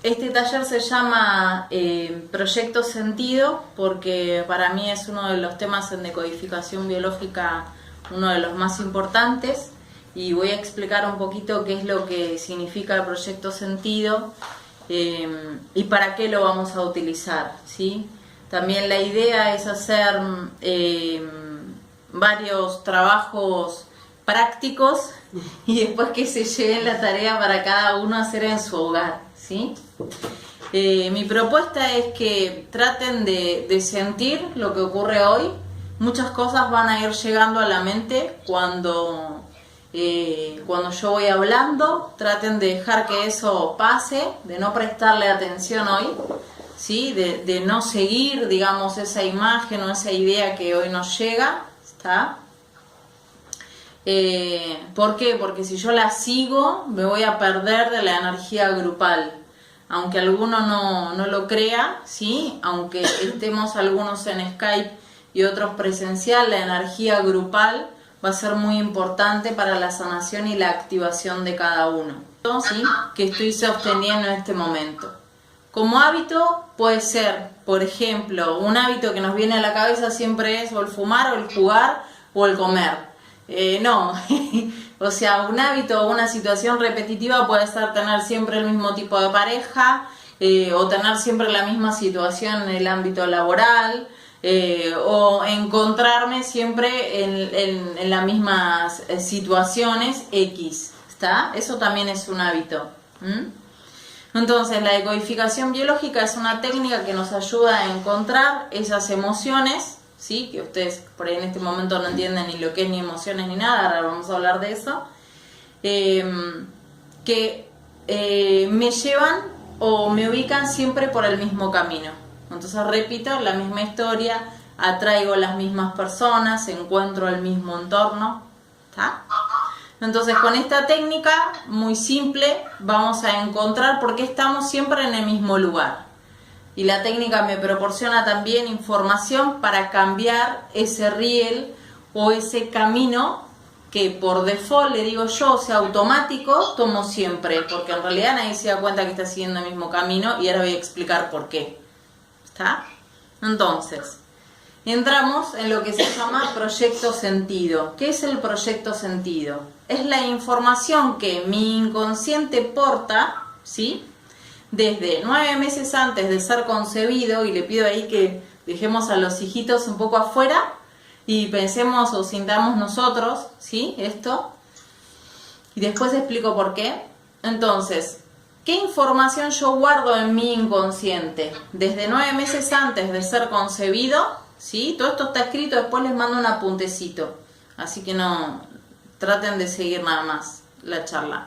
Este taller se llama Proyecto Sentido porque para mí es uno de los temas en decodificación biológica, uno de los más importantes, y voy a explicar un poquito qué es lo que significa el Proyecto Sentido y para qué lo vamos a utilizar, ¿sí? También la idea es hacer varios trabajos prácticos y después que se lleven la tarea para cada uno hacer en su hogar, ¿sí? Mi propuesta es que traten de sentir lo que ocurre hoy. Muchas cosas van a ir llegando a la mente cuando yo voy hablando. Traten de dejar que eso pase, de no prestarle atención hoy, ¿sí? De no seguir, digamos, esa imagen o esa idea que hoy nos llega, ¿está? ¿Por qué? Porque si yo la sigo me voy a perder de la energía grupal, aunque alguno no lo crea, ¿sí? Aunque estemos algunos en Skype y otros presencial, la energía grupal va a ser muy importante para la sanación y la activación de cada uno, ¿sí? Que estoy sosteniendo en este momento. Como hábito puede ser, por ejemplo, un hábito que nos viene a la cabeza siempre es o el fumar o el jugar o el comer. No, o sea, un hábito o una situación repetitiva puede ser tener siempre el mismo tipo de pareja, o tener siempre la misma situación en el ámbito laboral, o encontrarme siempre en las mismas situaciones X, ¿está? Eso también es un hábito. Entonces, la decodificación biológica es una técnica que nos ayuda a encontrar esas emociones, ¿sí? Que ustedes por ahí en este momento no entienden ni lo que es ni emociones ni nada, ahora vamos a hablar de eso, que me llevan o me ubican siempre por el mismo camino. Entonces repito la misma historia, atraigo las mismas personas, encuentro el mismo entorno, ¿está? Entonces con esta técnica muy simple vamos a encontrar por qué estamos siempre en el mismo lugar. Y la técnica me proporciona también información para cambiar ese riel o ese camino que por default, le digo yo, o sea, automático, tomo siempre. Porque en realidad nadie se da cuenta que está siguiendo el mismo camino y ahora voy a explicar por qué. ¿Está? Entonces, entramos en lo que se llama proyecto sentido. ¿Qué es el proyecto sentido? Es la información que mi inconsciente porta, ¿sí? Desde 9 meses antes de ser concebido, y le pido ahí que dejemos a los hijitos un poco afuera y pensemos o sintamos nosotros, ¿sí? Esto. Y después explico por qué. Entonces, ¿qué información yo guardo en mi inconsciente? Desde 9 meses antes de ser concebido, ¿sí? Todo esto está escrito, después les mando un apuntecito. Así que no traten de seguir nada más la charla.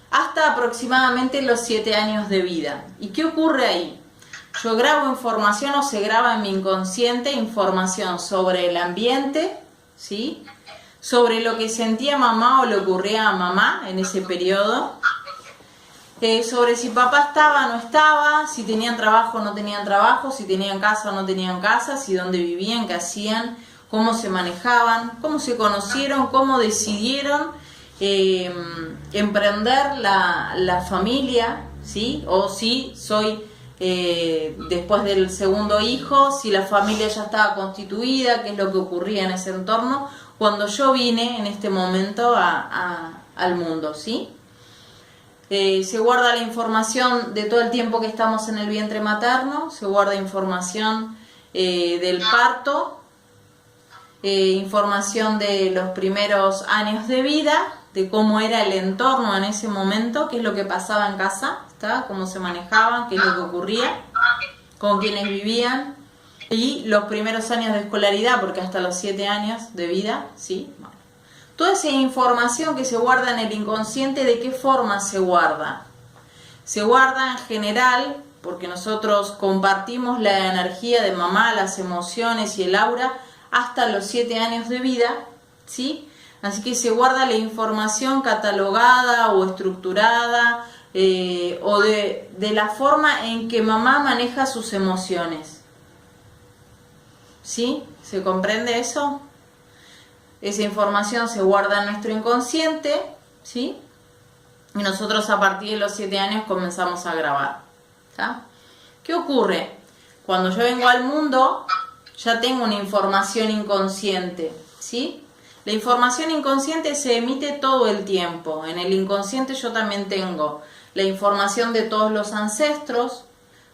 Hasta aproximadamente los 7 años de vida. ¿Y qué ocurre ahí? Yo grabo información o se graba en mi inconsciente información sobre el ambiente, ¿sí? Sobre lo que sentía mamá o le ocurría a mamá en ese periodo. Sobre si papá estaba o no estaba, si tenían trabajo o no tenían trabajo, si tenían casa o no tenían casa, si dónde vivían, qué hacían, cómo se manejaban, cómo se conocieron, cómo decidieron emprender la familia, ¿sí? O si soy después del segundo hijo, si la familia ya estaba constituida, qué es lo que ocurría en ese entorno cuando yo vine en este momento al mundo, ¿sí? Se guarda la información de todo el tiempo que estamos en el vientre materno, se guarda información del parto, información de los primeros años de vida, de cómo era el entorno en ese momento, qué es lo que pasaba en casa, ¿está? Cómo se manejaban, qué es lo que ocurría, con quiénes vivían, y los primeros años de escolaridad, porque hasta los 7 años de vida, ¿sí? Bueno. Toda esa información que se guarda en el inconsciente, ¿de qué forma se guarda? Se guarda en general, porque nosotros compartimos la energía de mamá, las emociones y el aura, hasta los 7 años de vida, ¿sí? Así que se guarda la información catalogada o estructurada o de la forma en que mamá maneja sus emociones. ¿Sí? ¿Se comprende eso? Esa información se guarda en nuestro inconsciente, ¿sí? y nosotros a partir de los 7 años comenzamos a grabar. ¿Está? ¿Qué ocurre? Cuando yo vengo al mundo, ya tengo una información inconsciente, ¿sí? La información inconsciente se emite todo el tiempo. En el inconsciente yo también tengo la información de todos los ancestros,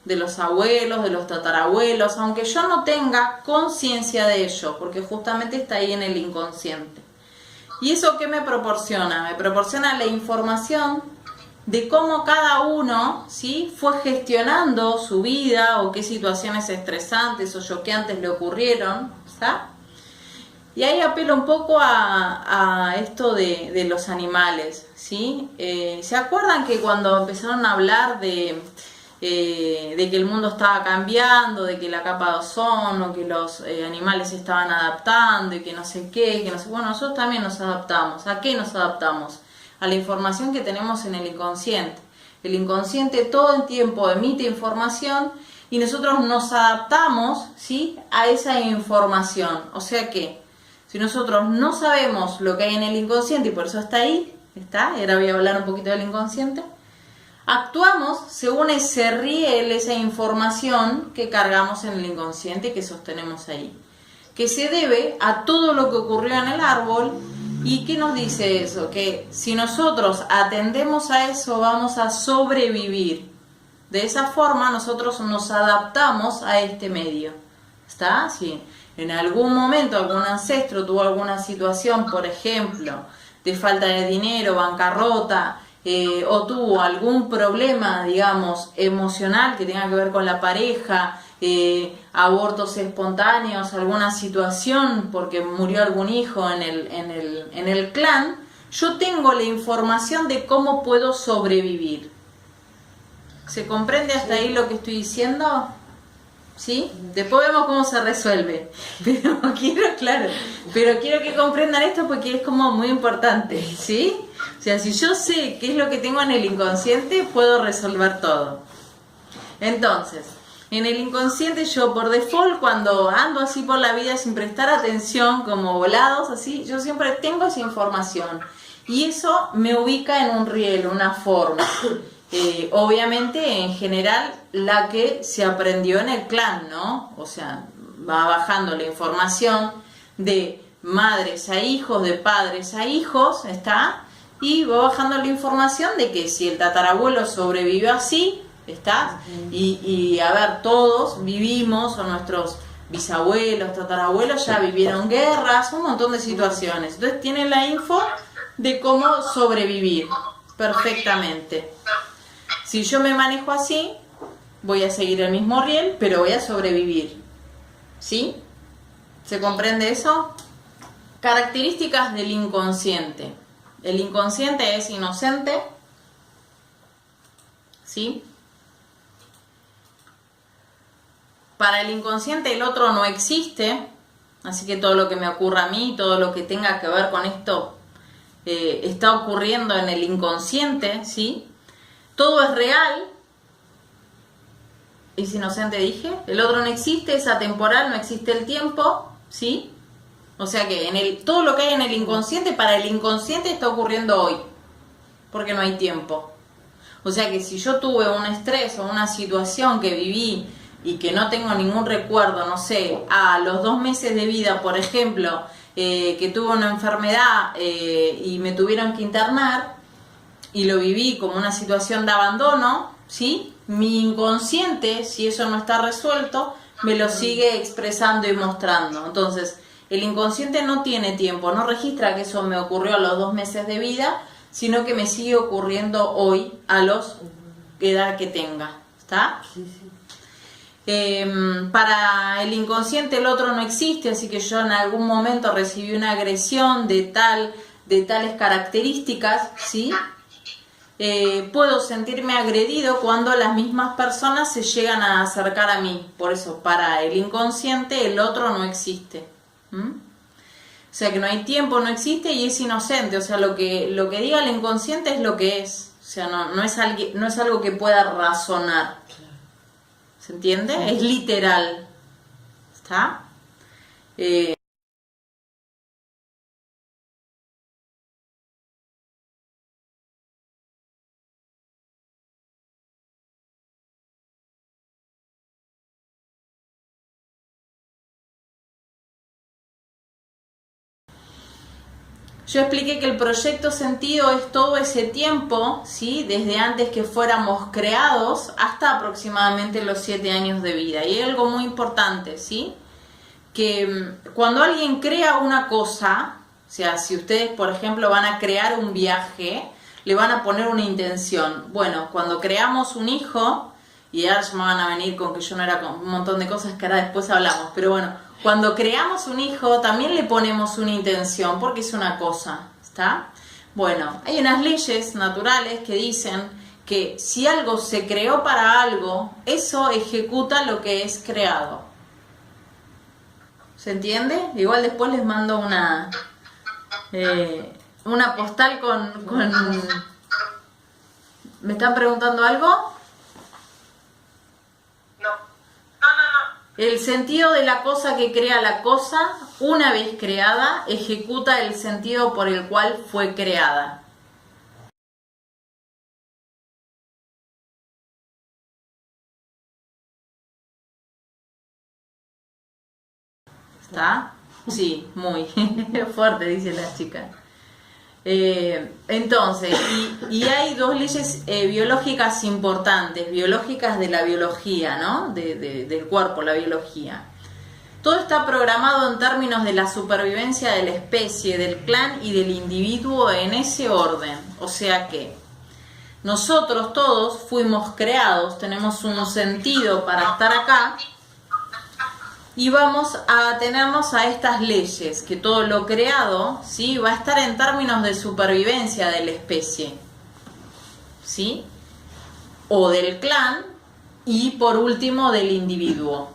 de los abuelos, de los tatarabuelos, aunque yo no tenga conciencia de ello, porque justamente está ahí en el inconsciente. ¿Y eso qué me proporciona? Me proporciona la información de cómo cada uno, ¿sí?, fue gestionando su vida o qué situaciones estresantes o choqueantes le ocurrieron, ¿está? Y ahí apelo un poco a esto de los animales, ¿sí? ¿Se acuerdan que cuando empezaron a hablar de que el mundo estaba cambiando, de que la capa de ozono, que los animales se estaban adaptando y que no sé qué, que no sé... Bueno, nosotros también nos adaptamos. ¿A qué nos adaptamos? A la información que tenemos en el inconsciente. El inconsciente todo el tiempo emite información y nosotros nos adaptamos, ¿sí?, a esa información. O sea que si nosotros no sabemos lo que hay en el inconsciente y por eso está ahí, ¿está? Y ahora voy a hablar un poquito del inconsciente. Actuamos según ese riel, esa información que cargamos en el inconsciente, que sostenemos ahí, que se debe a todo lo que ocurrió en el árbol. ¿Y qué nos dice eso? Que si nosotros atendemos a eso, vamos a sobrevivir. De esa forma nosotros nos adaptamos a este medio. ¿Está? Si en algún momento algún ancestro tuvo alguna situación, por ejemplo, de falta de dinero, bancarrota, o tuvo algún problema, digamos, emocional que tenga que ver con la pareja, abortos espontáneos, alguna situación porque murió algún hijo en el clan, yo tengo la información de cómo puedo sobrevivir. ¿Se comprende hasta ahí lo que estoy diciendo? ¿Sí? Después vemos cómo se resuelve. Pero quiero que comprendan esto porque es como muy importante, ¿sí? O sea, si yo sé qué es lo que tengo en el inconsciente, puedo resolver todo. Entonces, en el inconsciente yo por default, cuando ando así por la vida sin prestar atención, como volados, así, yo siempre tengo esa información. Y eso me ubica en un riel, una forma. Obviamente, en general, la que se aprendió en el clan, ¿no? O sea, va bajando la información de madres a hijos, de padres a hijos, ¿está? Y va bajando la información de que si el tatarabuelo sobrevivió así, ¿está? Y a ver, todos vivimos, o nuestros bisabuelos, tatarabuelos ya vivieron guerras, un montón de situaciones. Entonces tienen la info de cómo sobrevivir perfectamente. Si yo me manejo así, voy a seguir el mismo riel, pero voy a sobrevivir. ¿Sí? ¿Se comprende eso? Características del inconsciente. El inconsciente es inocente, ¿sí? Para el inconsciente el otro no existe, así que todo lo que me ocurra a mí, todo lo que tenga que ver con esto, está ocurriendo en el inconsciente, ¿sí? Todo es real. Es inocente, dije. El otro no existe, es atemporal, no existe el tiempo, ¿sí? O sea que todo lo que hay en el inconsciente, para el inconsciente está ocurriendo hoy, porque no hay tiempo. O sea que si yo tuve un estrés o una situación que viví y que no tengo ningún recuerdo, no sé, a los 2 meses de vida, por ejemplo, que tuve una enfermedad y me tuvieron que internar, y lo viví como una situación de abandono, ¿sí? Mi inconsciente, si eso no está resuelto, me lo sigue expresando y mostrando. Entonces, el inconsciente no tiene tiempo, no registra que eso me ocurrió a los 2 meses de vida, sino que me sigue ocurriendo hoy a los edad que tenga. ¿Está? Sí, sí. Para el inconsciente el otro no existe, así que yo en algún momento recibí una agresión de tales características, ¿sí? Puedo sentirme agredido cuando las mismas personas se llegan a acercar a mí. Por eso, para el inconsciente el otro no existe. O sea que no hay tiempo, no existe y es inocente. O sea, lo que diga el inconsciente es lo que es. O sea, no es algo que pueda razonar. ¿Se entiende? Sí. Es literal. ¿Está? yo expliqué que el proyecto sentido es todo ese tiempo, ¿sí? Desde antes que fuéramos creados hasta aproximadamente los 7 años de vida. Y hay algo muy importante, ¿sí? Que cuando alguien crea una cosa, o sea, si ustedes, por ejemplo, van a crear un viaje, le van a poner una intención. Bueno, cuando creamos un hijo, y ahora ya me van a venir con que yo no era con un montón de cosas que ahora después hablamos, pero bueno, cuando creamos un hijo también le ponemos una intención, porque es una cosa, ¿está? Bueno, hay unas leyes naturales que dicen que si algo se creó para algo, eso ejecuta lo que es creado. ¿Se entiende? Igual después les mando una postal con... ¿Me están preguntando algo? El sentido de la cosa que crea la cosa, una vez creada, ejecuta el sentido por el cual fue creada. ¿Está? Sí, muy fuerte, dice la chica. Entonces, y hay dos leyes biológicas importantes, biológicas de la biología, ¿no? Del cuerpo, la biología. Todo está programado en términos de la supervivencia de la especie, del clan y del individuo en ese orden. O sea que nosotros todos fuimos creados, tenemos un sentido para estar acá. Y vamos a atenernos a estas leyes, que todo lo creado, ¿sí? Va a estar en términos de supervivencia de la especie, ¿sí? O del clan, y por último del individuo.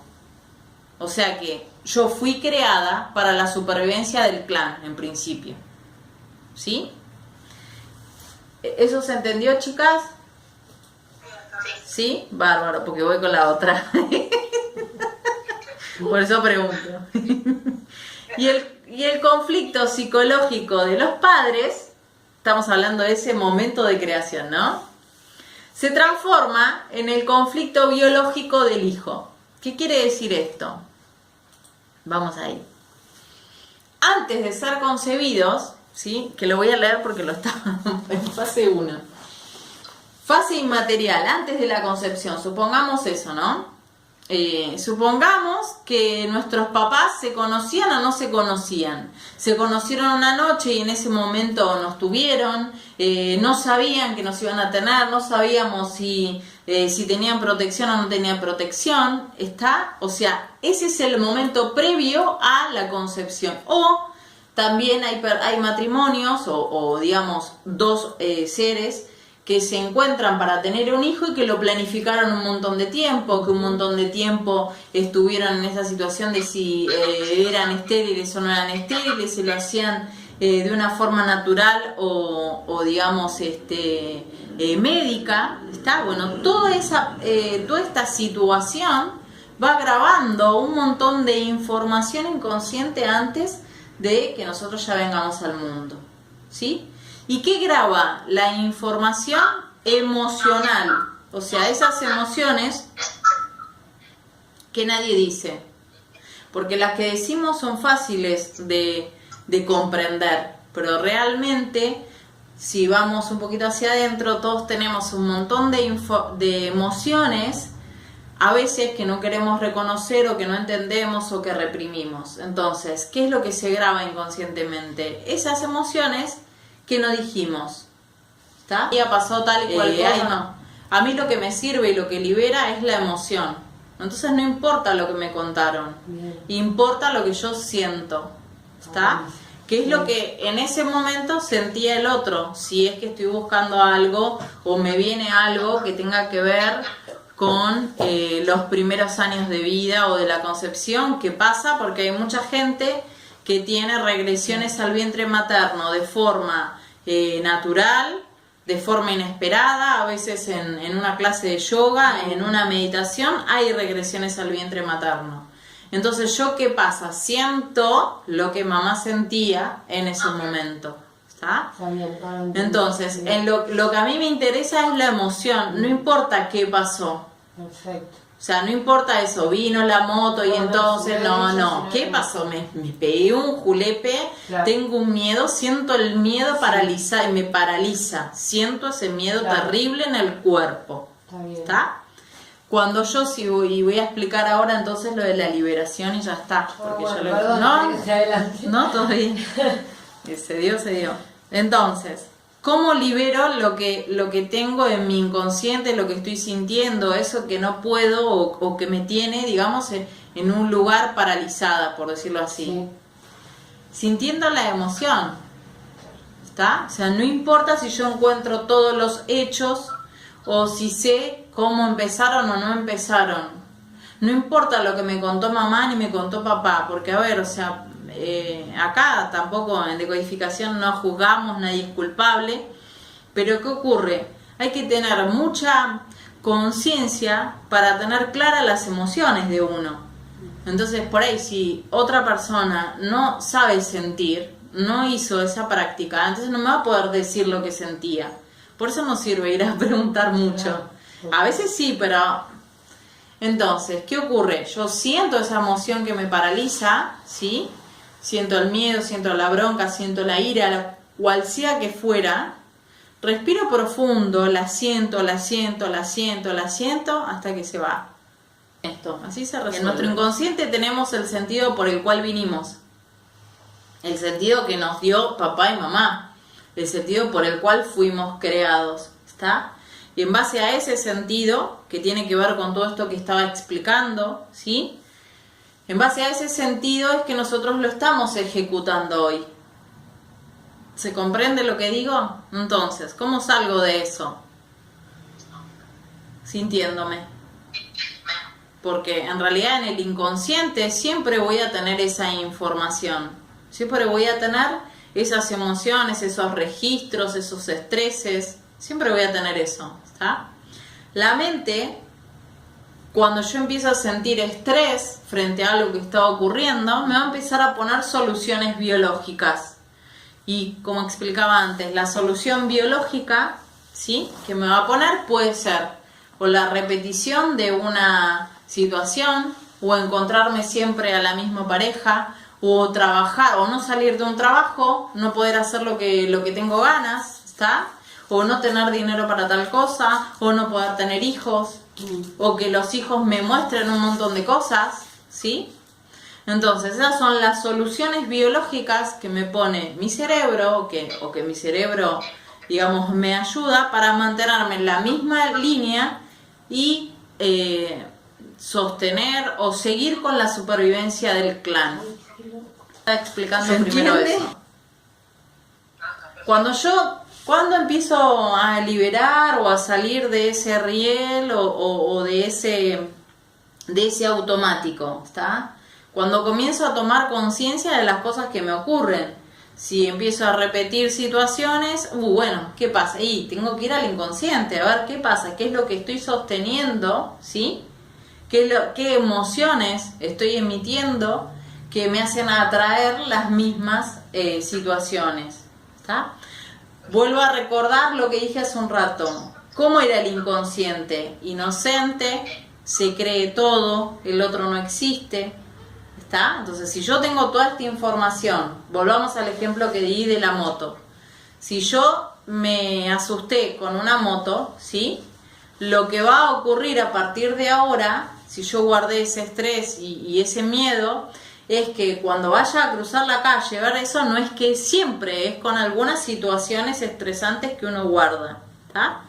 O sea que yo fui creada para la supervivencia del clan, en principio, ¿sí? ¿Eso se entendió, chicas? ¿Sí? Bárbaro, porque voy con la otra. Por eso pregunto. Y el conflicto psicológico de los padres, estamos hablando de ese momento de creación, ¿no? Se transforma en el conflicto biológico del hijo. ¿Qué quiere decir esto? Vamos ahí. Antes de ser concebidos, ¿sí? Que lo voy a leer porque lo estaba en fase 1. Fase inmaterial, antes de la concepción, supongamos eso, ¿no? Supongamos que nuestros papás se conocían o no se conocían. Se conocieron una noche y en ese momento nos tuvieron, no sabían que nos iban a tener, no sabíamos si tenían protección o no tenían protección, ¿está? O sea, ese es el momento previo a la concepción. O también hay matrimonios o digamos dos seres que se encuentran para tener un hijo y que lo planificaron un montón de tiempo, que un montón de tiempo estuvieron en esa situación de si eran estériles o no eran estériles, si lo hacían de una forma natural o digamos médica, ¿está? Bueno, toda esta situación va grabando un montón de información inconsciente antes de que nosotros ya vengamos al mundo, ¿sí? ¿Y qué graba? La información emocional, o sea, esas emociones que nadie dice, porque las que decimos son fáciles de comprender, pero realmente, si vamos un poquito hacia adentro, todos tenemos un montón de emociones, a veces que no queremos reconocer o que no entendemos o que reprimimos. Entonces, ¿qué es lo que se graba inconscientemente? Esas emociones que no dijimos, ¿está? Ya pasó tal y cual cosa. No. A mí lo que me sirve y lo que libera es la emoción. Entonces no importa lo que me contaron, importa lo que yo siento, ¿está? ¿Qué es lo que en ese momento sentía el otro? Si es que estoy buscando algo o me viene algo que tenga que ver con los primeros años de vida o de la concepción. ¿Qué pasa? Porque hay mucha gente que tiene regresiones al vientre materno de forma natural, de forma inesperada, a veces en una clase de yoga, en una meditación, hay regresiones al vientre materno. Entonces, ¿yo qué pasa? Siento lo que mamá sentía en ese momento, ¿está? Entonces, lo que a mí me interesa es la emoción, no importa qué pasó. Perfecto. O sea, no importa eso, vino la moto y entonces, no. ¿Qué pasó? Me pegué un julepe, tengo un miedo, siento el miedo paralizar, me paraliza, siento ese miedo terrible en el cuerpo. ¿Está? Cuando yo sigo, y voy a explicar ahora entonces lo de la liberación y ya está. Porque yo no, todo bien. Se dio. Entonces, ¿cómo libero lo que tengo en mi inconsciente, lo que estoy sintiendo, eso que no puedo o que me tiene, digamos, en un lugar paralizada, por decirlo así? Sí. Sintiendo la emoción, ¿está? O sea, no importa si yo encuentro todos los hechos o si sé cómo empezaron o no empezaron. No importa lo que me contó mamá ni me contó papá, porque a ver, o sea, acá tampoco en decodificación no juzgamos, nadie es culpable, pero ¿qué ocurre? Hay que tener mucha conciencia para tener claras las emociones de uno. Entonces, por ahí, si otra persona no sabe sentir, no hizo esa práctica, entonces no me va a poder decir lo que sentía. Por eso no sirve ir a preguntar mucho. A veces sí, pero... Entonces, ¿qué ocurre? Yo siento esa emoción que me paraliza, ¿sí? Siento el miedo, siento la bronca, siento la ira, cual sea que fuera. Respiro profundo, la siento, hasta que se va. Esto, así se resuelve. En nuestro inconsciente tenemos el sentido por el cual vinimos. El sentido que nos dio papá y mamá. El sentido por el cual fuimos creados. ¿Está? Y en base a ese sentido, que tiene que ver con todo esto que estaba explicando, ¿sí? En base a ese sentido es que nosotros lo estamos ejecutando hoy. ¿Se comprende lo que digo? Entonces, ¿cómo salgo de eso? Sintiéndome. Porque en realidad en el inconsciente siempre voy a tener esa información. Siempre voy a tener esas emociones, esos registros, esos estreses. Siempre voy a tener eso. ¿Está? La mente, cuando yo empiezo a sentir estrés frente a algo que está ocurriendo, me va a empezar a poner soluciones biológicas. Y como explicaba antes, la solución biológica, ¿sí?, que me va a poner puede ser o la repetición de una situación, o encontrarme siempre a la misma pareja, o trabajar, o no salir de un trabajo, no poder hacer lo que tengo ganas, ¿está? O no tener dinero para tal cosa, o no poder tener hijos, o que los hijos me muestren un montón de cosas, ¿sí? Entonces, esas son las soluciones biológicas que me pone mi cerebro, o que mi cerebro, digamos, me ayuda para mantenerme en la misma línea y sostener o seguir con la supervivencia del clan. Está explicando primero eso. Cuando empiezo a liberar o a salir de ese riel o de ese automático, ¿está? Cuando comienzo a tomar conciencia de las cosas que me ocurren. Si empiezo a repetir situaciones, bueno, ¿qué pasa? Y tengo que ir al inconsciente, a ver qué pasa, qué es lo que estoy sosteniendo, ¿sí? ¿Qué emociones estoy emitiendo que me hacen atraer las mismas situaciones, ¿está? Vuelvo a recordar lo que dije hace un rato. ¿Cómo era el inconsciente? Inocente, se cree todo, el otro no existe, ¿está? Entonces, si yo tengo toda esta información, volvamos al ejemplo que di de la moto. Si yo me asusté con una moto, ¿sí? Lo que va a ocurrir a partir de ahora, si yo guardé ese estrés y ese miedo, es que cuando vaya a cruzar la calle, ver eso no es que siempre, es con algunas situaciones estresantes que uno guarda, ¿está?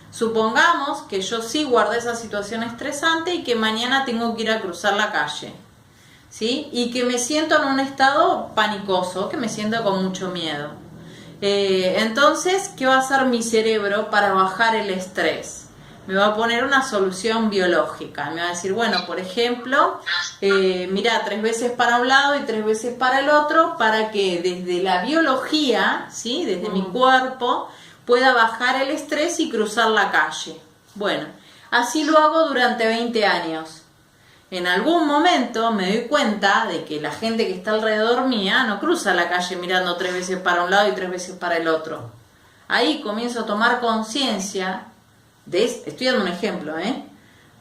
Supongamos que yo sí guardé esa situación estresante y que mañana tengo que ir a cruzar la calle, ¿sí? Y que me siento en un estado panicoso, que me siento con mucho miedo. Entonces, ¿qué va a hacer mi cerebro para bajar el estrés? Me va a poner una solución biológica. Me va a decir, bueno, por ejemplo, mira, 3 veces para un lado y 3 veces para el otro, para que desde la biología, ¿sí?, desde mi cuerpo, pueda bajar el estrés y cruzar la calle. Bueno, así lo hago durante 20 años. En algún momento me doy cuenta de que la gente que está alrededor mía no cruza la calle mirando 3 veces para un lado y 3 veces para el otro. Ahí comienzo a tomar conciencia, estoy dando un ejemplo,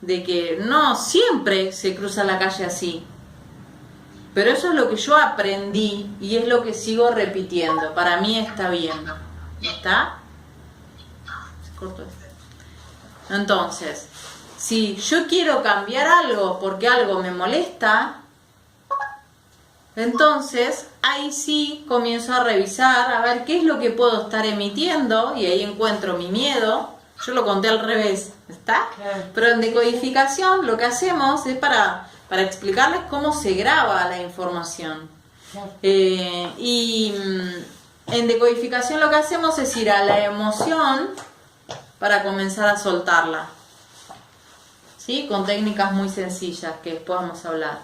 de que no siempre se cruza la calle así. Pero eso es lo que yo aprendí y es lo que sigo repitiendo. Para mí está bien. ¿Está? Se cortó esto. Entonces, si yo quiero cambiar algo porque algo me molesta, entonces ahí sí comienzo a revisar, a ver qué es lo que puedo estar emitiendo, y ahí encuentro mi miedo. Yo lo conté al revés, ¿está? Claro. Pero en decodificación lo que hacemos es para explicarles cómo se graba la información. Claro. Y en decodificación lo que hacemos es ir a la emoción para comenzar a soltarla, ¿sí? Con técnicas muy sencillas que después vamos a hablar.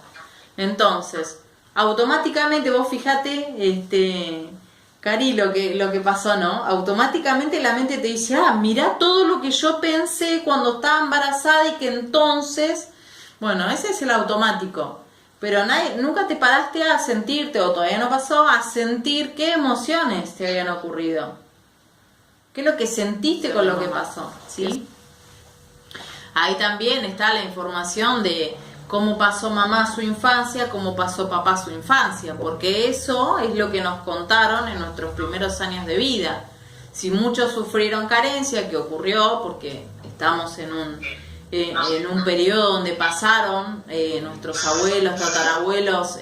Entonces, automáticamente vos fíjate, Cari, lo que pasó, ¿no? Automáticamente la mente te dice, mirá todo lo que yo pensé cuando estaba embarazada y que entonces... Bueno, ese es el automático. Pero nunca te paraste a sentirte, o todavía no pasó, a sentir qué emociones te habían ocurrido. ¿Qué es lo que sentiste con lo que pasó? ¿Sí? Ahí también está la información de cómo pasó mamá su infancia, cómo pasó papá su infancia, porque eso es lo que nos contaron en nuestros primeros años de vida. Si muchos sufrieron carencia, que ocurrió porque estamos en un periodo donde pasaron nuestros abuelos, tatarabuelos,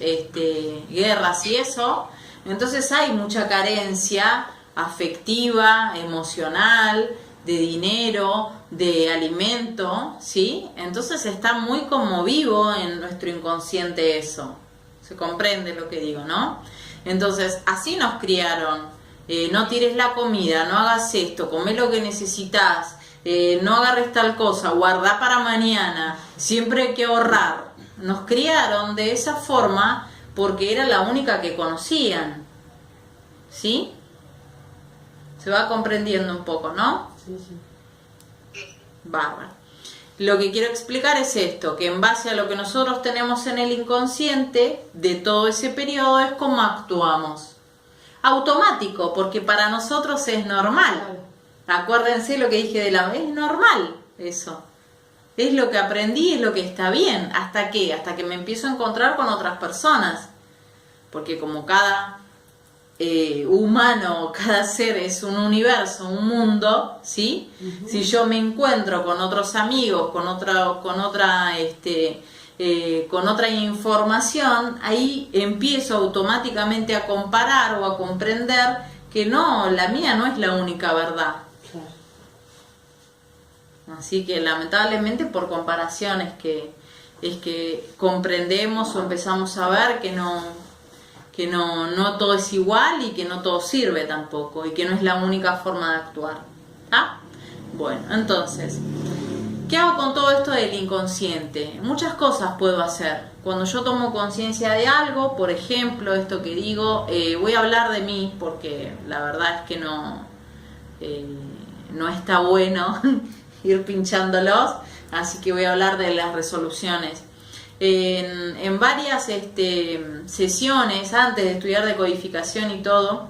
guerras y eso, entonces hay mucha carencia afectiva, emocional, de dinero, de alimento, ¿sí? Entonces está muy como vivo en nuestro inconsciente eso. Se comprende lo que digo, ¿no? Entonces, así nos criaron. No tires la comida, no hagas esto, come lo que necesitas, no agarres tal cosa, guarda para mañana, siempre hay que ahorrar. Nos criaron de esa forma porque era la única que conocían, ¿sí? Se va comprendiendo un poco, ¿no? Sí, sí. Bárbaro. Lo que quiero explicar es esto, que en base a lo que nosotros tenemos en el inconsciente de todo ese periodo es cómo actuamos. Automático, porque para nosotros es normal. Acuérdense lo que dije de la vez, es normal eso. Es lo que aprendí, es lo que está bien. ¿Hasta qué? Hasta que me empiezo a encontrar con otras personas. Porque como cada humano, cada ser es un universo, un mundo, ¿sí? Uh-huh. Si yo me encuentro con otros amigos, con otra información, ahí empiezo automáticamente a comparar o a comprender que no, la mía no es la única verdad. Claro. Así que lamentablemente por comparación es que comprendemos o empezamos a ver que no todo es igual y que no todo sirve tampoco y que no es la única forma de actuar. ¿Ah? Bueno, entonces, ¿qué hago con todo esto del inconsciente? Muchas cosas puedo hacer. Cuando yo tomo conciencia de algo, por ejemplo, esto que digo, voy a hablar de mí porque la verdad es que no está bueno ir pinchándolos, así que voy a hablar de las resoluciones. En varias sesiones antes de estudiar decodificación y todo,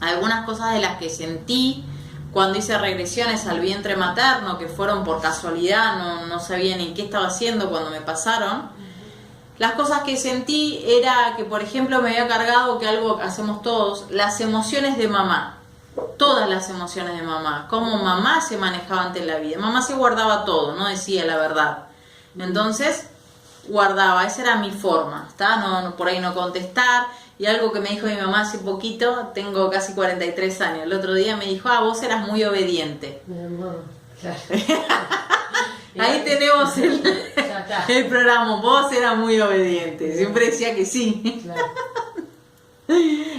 algunas cosas de las que sentí cuando hice regresiones al vientre materno, que fueron por casualidad, no sabía ni qué estaba haciendo cuando me pasaron. Las cosas que sentí era que, por ejemplo, me había cargado, que algo que hacemos todos, las emociones de mamá. Todas las emociones de mamá, cómo mamá se manejaba ante la vida. Mamá se guardaba todo, no decía la verdad. Entonces guardaba, esa era mi forma, ¿está? No, por ahí no contestar. Y algo que me dijo mi mamá hace poquito, tengo casi 43 años, el otro día me dijo, vos eras muy obediente. Mi amor, claro. Ahí tenemos el programa, vos eras muy obediente, siempre decía que sí. Claro.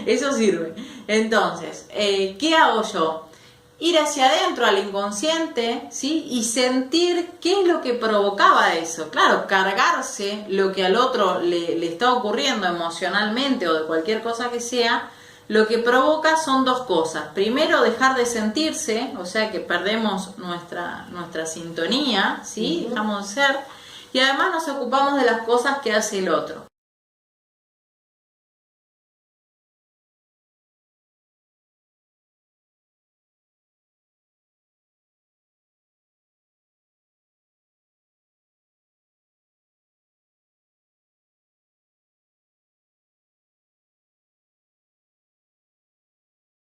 Eso sirve. Entonces, ¿qué hago yo? Ir hacia adentro al inconsciente, ¿sí? Y sentir qué es lo que provocaba eso. Claro, cargarse lo que al otro le está ocurriendo emocionalmente o de cualquier cosa que sea, lo que provoca son dos cosas. Primero, dejar de sentirse, o sea que perdemos nuestra sintonía, ¿sí? Dejamos de ser. Y además nos ocupamos de las cosas que hace el otro.